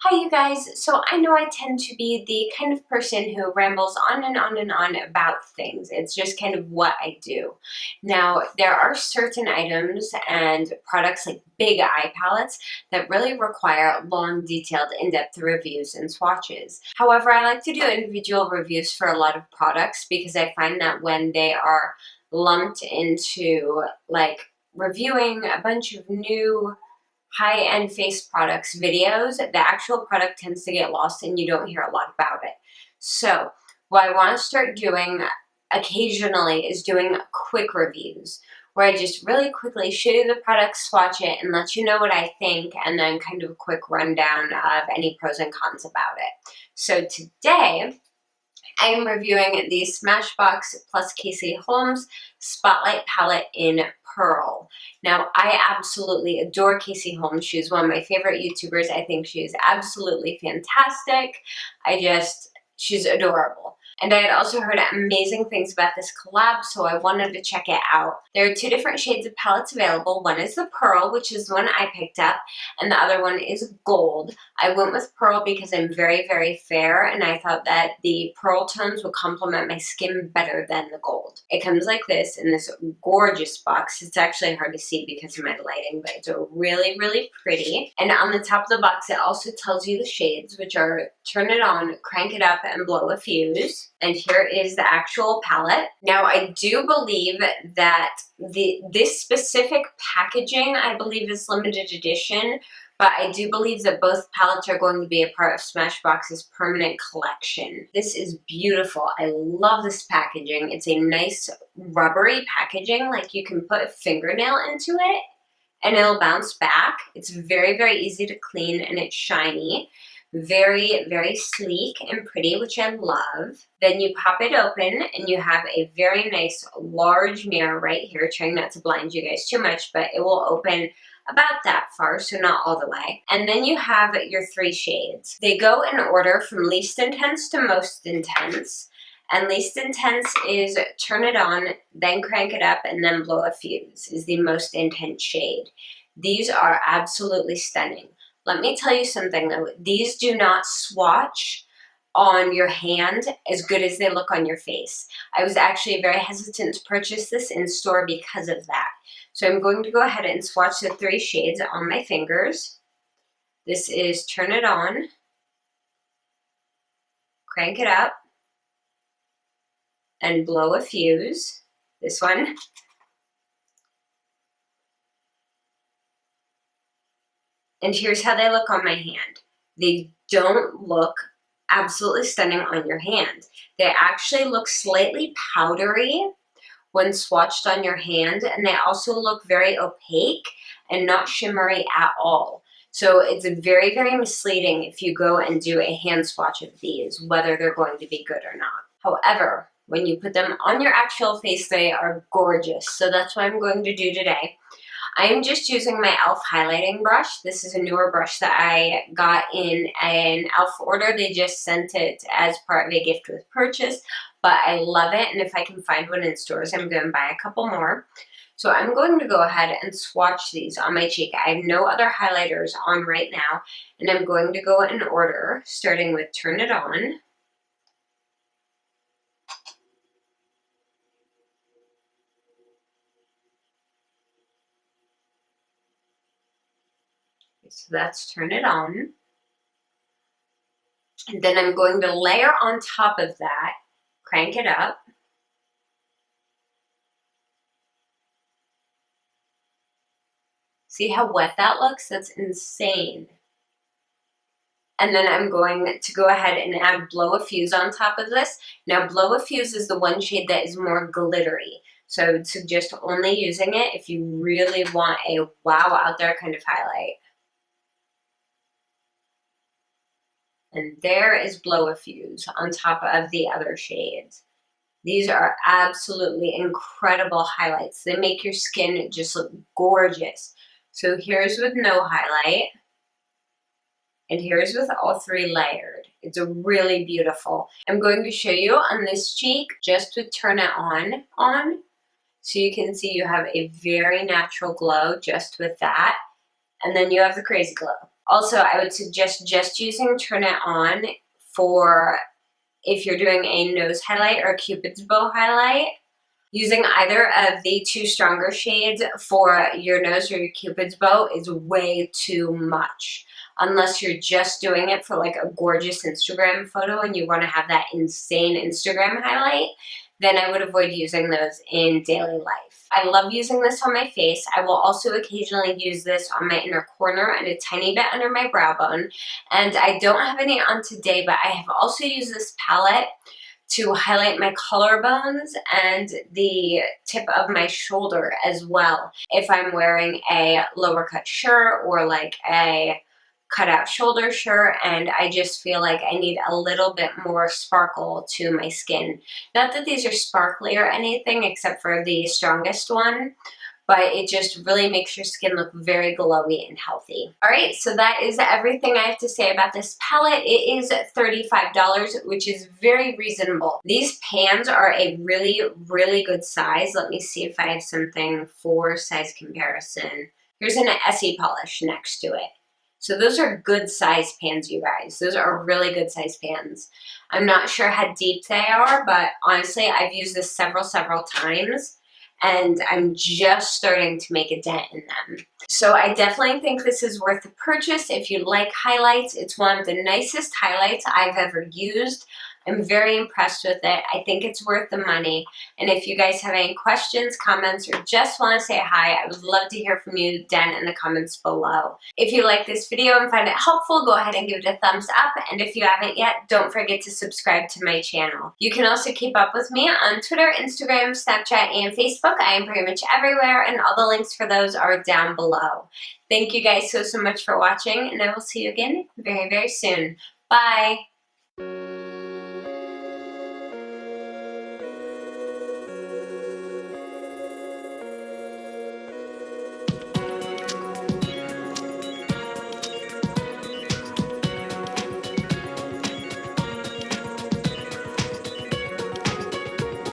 Hi you guys, so I know I tend to be the kind of person who rambles on and on and on about things. It's just kind of what I do. Now, there are certain items and products like big eye palettes that really require long, detailed, in-depth reviews and swatches. However, I like to do individual reviews for a lot of products because I find that when they are lumped into reviewing a bunch of new high-end face products videos, the actual product tends to get lost and you don't hear a lot about it. So what I want to start doing occasionally is doing quick reviews where I just really quickly show you the product, swatch it, and let you know what I think, and then kind of a quick rundown of any pros and cons about it. So today, I am reviewing the Smashbox plus Casey Holmes Spotlight Palette in Pearl. Now, I absolutely adore Casey Holmes. She's one of my favorite YouTubers. I think she is absolutely fantastic. She's adorable. And I had also heard amazing things about this collab, so I wanted to check it out. There are two different shades of palettes available. One is the Pearl, which is the one I picked up, and the other one is Gold. I went with Pearl because I'm very, very fair, and I thought that the Pearl tones would complement my skin better than the Gold. It comes like this in this gorgeous box. It's actually hard to see because of my lighting, but it's really, really pretty. And on the top of the box, it also tells you the shades, which are Turn It On, Crank It Up, and Blow a Fuse. And here is the actual palette. Now, I do believe that this specific packaging, I believe, is limited edition, but I do believe that both palettes are going to be a part of Smashbox's permanent collection. This is beautiful. I love this packaging. It's a nice rubbery packaging, like you can put a fingernail into it and it'll bounce back. It's very, very easy to clean and it's shiny. Very, very sleek and pretty, which I love. Then you pop it open and you have a very nice large mirror right here, trying not to blind you guys too much, but it will open about that far, so not all the way. And then you have your three shades. They go in order from least intense to most intense. And least intense is Turn It On, then Crank It Up, and then Blow a Fuse is the most intense shade. These are absolutely stunning. Let me tell you something though, these do not swatch on your hand as good as they look on your face. I was actually very hesitant to purchase this in store because of that. So I'm going to go ahead and swatch the three shades on my fingers. This is Turn It On, Crank It Up, and Blow a Fuse. This one. And here's how they look on my hand. They don't look absolutely stunning on your hand. They actually look slightly powdery when swatched on your hand, and they also look very opaque and not shimmery at all. So it's very, very misleading if you go and do a hand swatch of these, whether they're going to be good or not. However, when you put them on your actual face, they are gorgeous. So that's what I'm going to do today. I am just using my e.l.f. highlighting brush. This is a newer brush that I got in an e.l.f. order. They just sent it as part of a gift with purchase, but I love it, and if I can find one in stores, I'm going to buy a couple more. So I'm going to go ahead and swatch these on my cheek. I have no other highlighters on right now, and I'm going to go in order, starting with Turn It On. So that's Turn It On. And then I'm going to layer on top of that, Crank It Up. See how wet that looks? That's insane. And then I'm going to go ahead and add Blow a Fuse on top of this. Now, Blow a Fuse is the one shade that is more glittery. So I would suggest only using it if you really want a wow out there kind of highlight. And there is Blow a Fuse on top of the other shades. These are absolutely incredible highlights. They make your skin just look gorgeous. So here's with no highlight. And here's with all three layered. It's a really beautiful. I'm going to show you on this cheek just with Turn It On. So you can see you have a very natural glow just with that. And then you have the crazy glow. Also, I would suggest just using Turn It On for if you're doing a nose highlight or a Cupid's bow highlight. Using either of the two stronger shades for your nose or your Cupid's bow is way too much. Unless you're just doing it for like a gorgeous Instagram photo and you want to have that insane Instagram highlight, then I would avoid using those in daily life. I love using this on my face. I will also occasionally use this on my inner corner and a tiny bit under my brow bone. And I don't have any on today, but I have also used this palette to highlight my collarbones and the tip of my shoulder as well. If I'm wearing a lower cut shirt or like a cutout shoulder shirt and I just feel like I need a little bit more sparkle to my skin. Not that these are sparkly or anything except for the strongest one, but it just really makes your skin look very glowy and healthy. All right, so that is everything I have to say about this palette. It is $35, which is very reasonable. These pans are a really, really good size. Let me see if I have something for size comparison. Here's an Essie polish next to it. So those are good size pans, you guys. Those are really good size pans. I'm not sure how deep they are, but honestly, I've used this several times, and I'm just starting to make a dent in them. So I definitely think this is worth the purchase if you like highlights. It's one of the nicest highlights I've ever used. I'm very impressed with it. I think it's worth the money. And if you guys have any questions, comments, or just want to say hi, I would love to hear from you down in the comments below. If you like this video and find it helpful, go ahead and give it a thumbs up. And if you haven't yet, don't forget to subscribe to my channel. You can also keep up with me on Twitter, Instagram, Snapchat, and Facebook. I am pretty much everywhere, and all the links for those are down below. Thank you guys so much for watching, and I will see you again very, very soon. Bye!